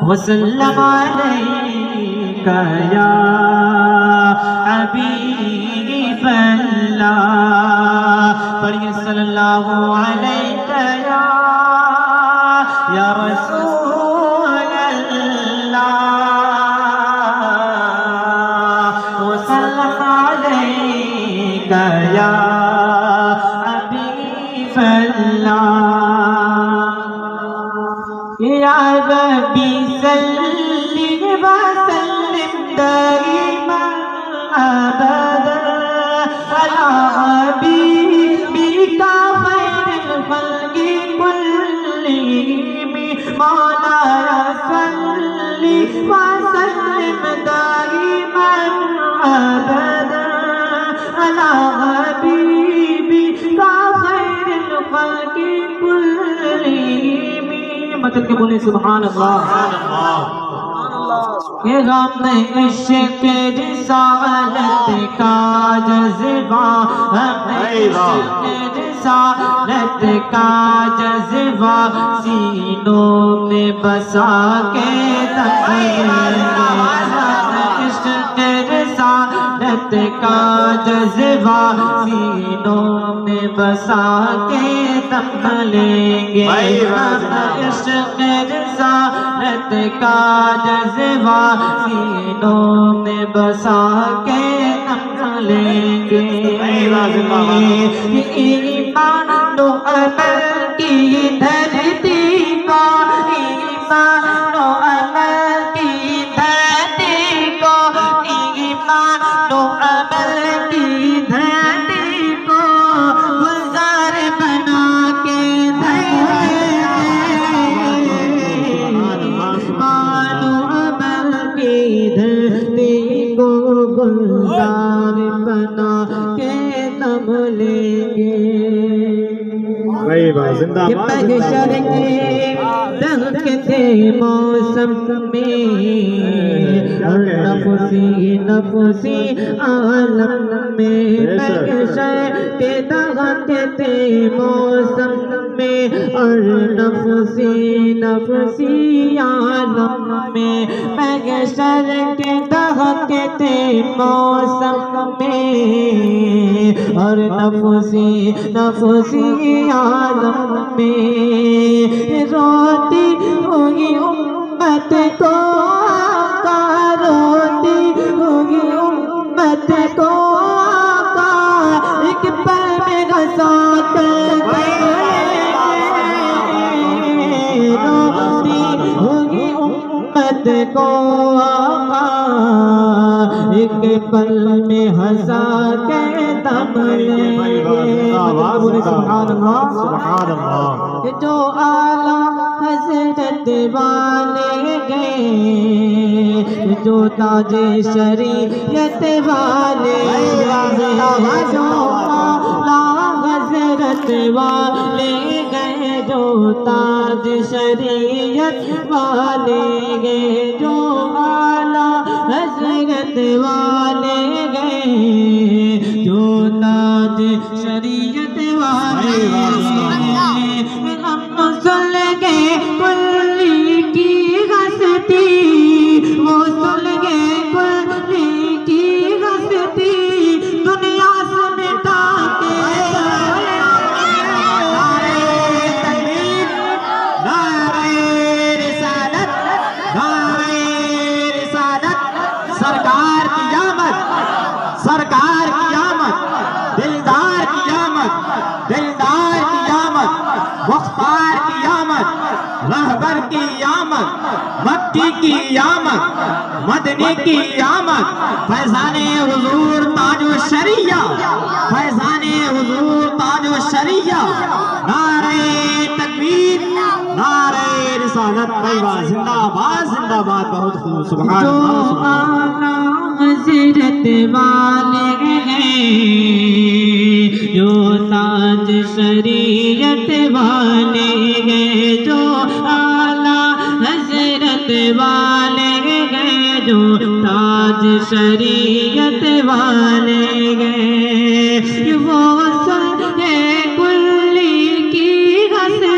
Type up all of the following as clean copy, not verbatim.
وسلم علیک یا حبیب اللہ، پڑھیے صلی اللہ علیک یا رسول اللہ، وسلم علیک یا حبیب اللہ، یا ربی صلی وسلم دائما ابدا علی حبیبک خیر الخلق کلہم، مولایا صلی وسلم دائما ابدا علی حبیبک خیر الخلق کلہم، مدد کے بولے سبحان اللہ۔ یہ غم عشق رسالت کا جذبہ، عشق رسالت کا جذبہ سینوں میں بسا کے عشق رسالت کا جذبہ سینوں میں بسا کے دم لیں گے، عشق رسالت کا جذبہ سینوں میں بسا کے دم لیں گے، ایمان و عمل کی دھرتی کو، ایمان و عمل کی دھرتی کو، ایمان و عمل کی دھرتی کو گلزار بنا کے ایمان و عمل کی دھرتی کو گلزار بنا کے دم لیں گے، یہ محشر کے دھکتے موسم میں اور نفسی نفسی عالم میں، محشر کے دھکتے موسم میں اور نفسی نفسی عالم میں، محشر کے دھکتے موسم میں اور نفسی نفسی عالم میں، روتی ہوگی امت کو آقا، روتی ہوگی امت کو آقا، ایک پل میں غصہ کرتے، روتی ہوگی امت کو آقا، ایک پل میں ہنسا کے دم لیں گے، سبحان اللہ سبحان اللہ، کہ جو اعلیٰ حضرت والے گئے، جو تاج شریعت والے گئے، جو اعلیٰ حضرت والے گئے، جو تاج شریعت والے گئے، جو اعلیٰ حضرت والے گئے، جو تاج شریعت والے گئے، ہم سن گئے کلی کی ہستی، وہ سن گئے کلی کی ہستی، دنیا سے مٹا کے سرکار کی آمد، سرکار کی آمد، دلدار کی آمد، دلدار کی آمد، مختار کی آمد، رہبر کی آمد، مکی کی آمد، مدنی کی آمد، فیضان حضور تاج الشریعہ، فیضان حضور تاج الشریعہ، نعرہ تکبیر، نعرہ رسالت، زندہ آباد زندہ آباد، بہت خوب سبحان اللہ۔ حضرت والے ہیں، جو تاج شریعت والے ہیں، جو اعلیٰ حضرت والے ہیں، جو تاج شریعت والے ہیں، وہ سن کلی کی ہستی،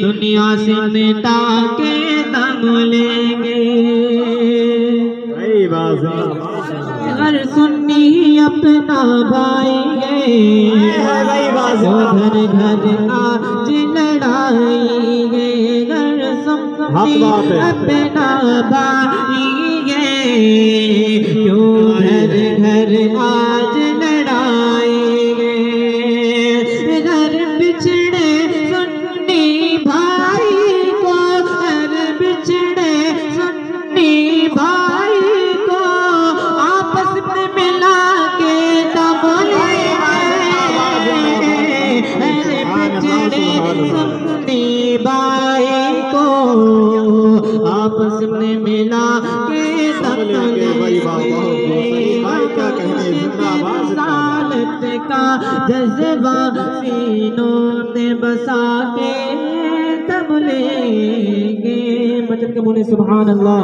دنیا سے مٹا کے دم لیں گے اگر سنی اپنا بھائی ہے گھر گھر آج لڑائی ہے اگر سنی اپنا بھائی ہے کیوں گھر گھر آج لڑائی ہے گھر بچھڑے سنی بھائی کو گھر بچھڑے سنی بھائی کو آپس میں ملا کے دم لیں گے بچھڑے سنی بھائی کو آپس میں ملا کے دم لیں گے رسالت کا جذبہ سینوں میں بسا کے دم لیں گے مجد کے بولے سبحان اللہ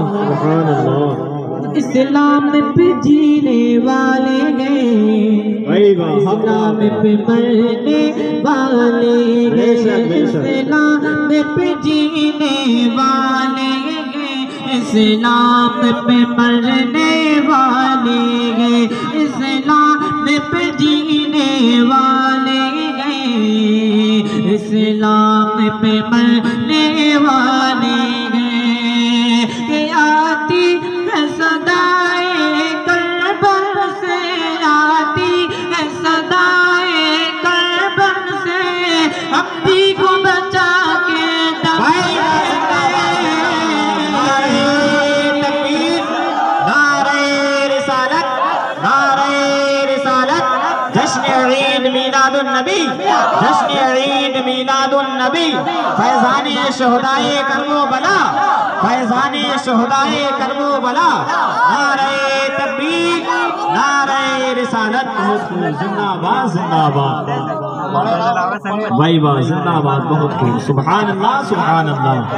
اسلام پہ جینے والے ہیں اسلام پہ مرنے والے ہیں اسلام پہ جینے والے ہیں اسلام پہ مرنے والے ہیں اسلام پہ جینے والے ہیں اسلام پہ مرنے والے ہیں کہ آتی ہے صدائے کربل سے آتی ہے صدائے کربل سے اپنی کو بچا کے جشن عید میلاد النبی جشن عید میلاد النبی فیضان شہدائے کربلا فیضان شہدائے کربلا نعرہ تکبیر نعرہ رسالت بہت خوب زندہ باد زندہ باد بھائی بات زندہ باد بہت خوب سبحان اللہ